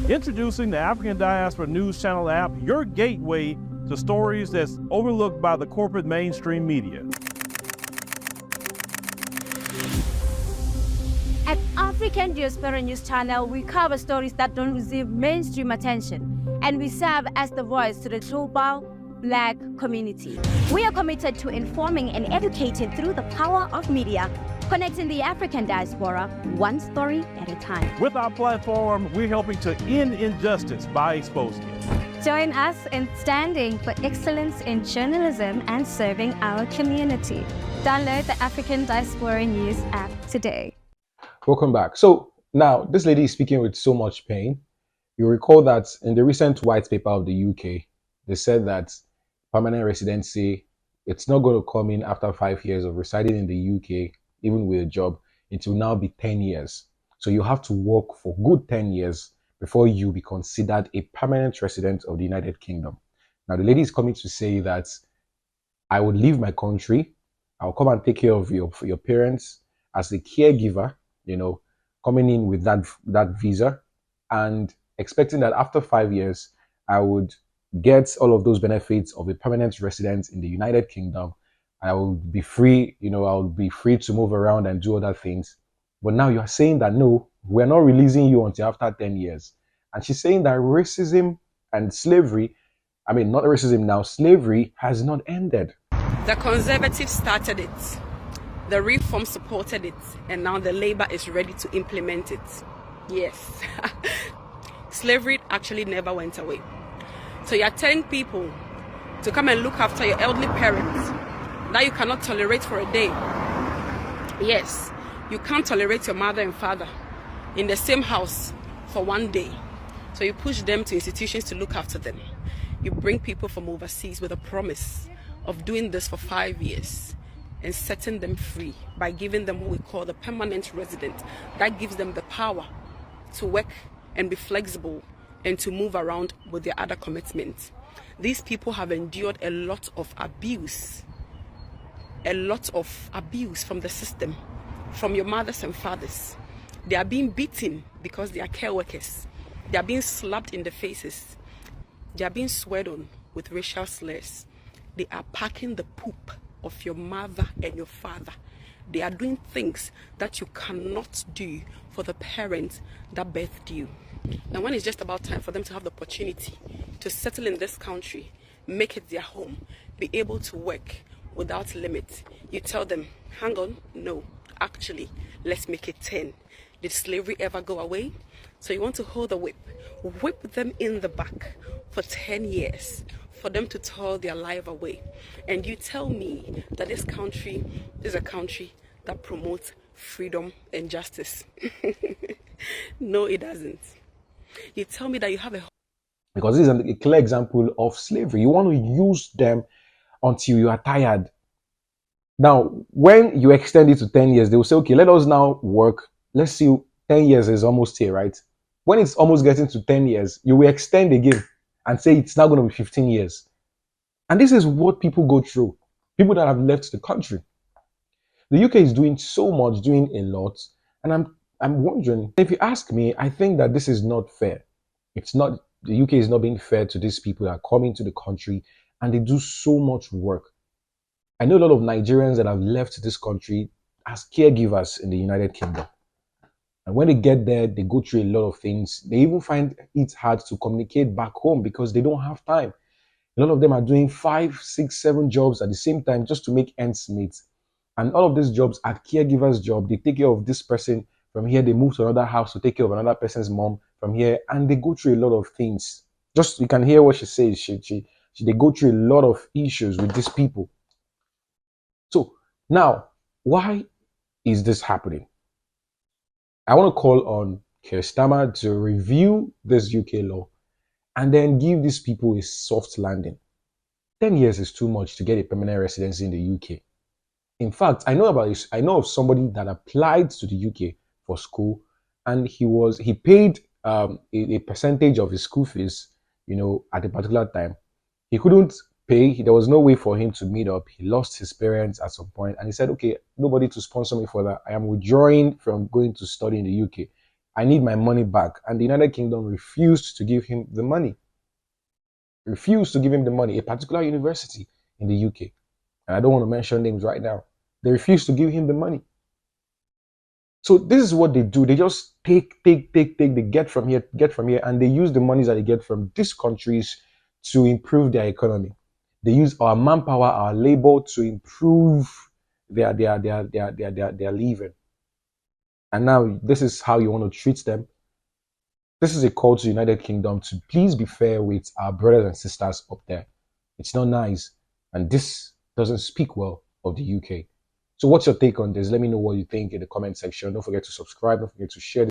Introducing the African Diaspora News Channel app, your gateway to stories that's overlooked by the corporate mainstream media. At African Diaspora News Channel, we cover stories that don't receive mainstream attention, and we serve as the voice to the global Black community. We are committed to informing and educating through the power of media, connecting the African diaspora one story at a time. With our platform, we're helping to end injustice by exposing it. Join us in standing for excellence in journalism and serving our community. Download the African Diaspora News app today. Welcome back. So now this lady is speaking with so much pain. You recall that in the recent white paper of the UK, they said that permanent residency, it's not going to come in after 5 years of residing in the UK, even with a job. It will now be 10 years. So you have to work for good 10 years before you be considered a permanent resident of the United Kingdom. Now the lady is coming to say that I would leave my country, I'll come and take care of your parents as a caregiver, you know, coming in with that visa and expecting that after 5 years, I would get all of those benefits of a permanent resident in the United Kingdom. I will be free, you know, I'll be free to move around and do other things. But now you're saying that no, we're not releasing you until after 10 years. And she's saying that racism and slavery, I mean, not racism now, slavery has not ended. The Conservatives started it. The Reform supported it. And now the Labour is ready to implement it. Yes. Slavery actually never went away. So you're telling people to come and look after your elderly parents that you cannot tolerate for a day. Yes, you can't tolerate your mother and father in the same house for one day. So you push them to institutions to look after them. You bring people from overseas with a promise of doing this for 5 years and setting them free by giving them what we call the permanent resident. That gives them the power to work and be flexible and to move around with their other commitments. These people have endured a lot of abuse from the system, from your mothers and fathers. They are being beaten because they are care workers. They are being slapped in the faces. They are being sweared on with racial slurs. They are packing the poop of your mother and your father. They are doing things that you cannot do for the parents that birthed you. Now when it's just about time for them to have the opportunity to settle in this country, make it their home, be able to work without limit, you tell them, hang on, no, actually, let's make it 10. Did slavery ever go away? So you want to hold the whip them in the back for 10 years for them to toil their life away. And you tell me that this country is a country that promotes freedom and justice. No, it doesn't. You tell me that you have a... Because this is a clear example of slavery. You want to use them until you are tired. Now, when you extend it to 10 years, they will say, okay, let us now work. Let's see, 10 years is almost here, right? When it's almost getting to 10 years, you will extend again and say it's now going to be 15 years. And this is what people go through. People that have left the country. The UK is doing so much, doing a lot. And I'm wondering, if you ask me, I think that this is not fair. It's not, the UK is not being fair to these people that are coming to the country and they do so much work. I know a lot of Nigerians that have left this country as caregivers in the United Kingdom. And when they get there, they go through a lot of things. They even find it hard to communicate back home because they don't have time. A lot of them are doing 5, 6, 7 jobs at the same time just to make ends meet. And all of these jobs are caregivers' job. They take care of this person. From here, they move to another house to take care of another person's mom from here. And they go through a lot of things. Just, you can hear what she says. They go through a lot of issues with these people. So now, why is this happening? I want to call on Keir Starmer to review this UK law and then give these people a soft landing. 10 years is too much to get a permanent residency in the UK. In fact, I know of somebody that applied to the UK for school, and he paid a percentage of his school fees, you know, at a particular time. He couldn't pay. There was no way for him to meet up. He lost his parents at some point, and he said, okay, nobody to sponsor me for that. I am withdrawing from going to study in the UK. I need my money back. And the United Kingdom refused to give him the money. Refused to give him the money. A particular university in the UK. And I don't want to mention names right now. They refused to give him the money. So this is what they do. They just take. They get from here, and they use the monies that they get from these countries to improve their economy. They use our manpower, our labor to improve their living. And now this is how you want to treat them. This is a call to the United Kingdom to please be fair with our brothers and sisters up there. It's not nice. And this doesn't speak well of the UK. So what's your take on this? Let me know what you think in the comment section. Don't forget to subscribe. Don't forget to share.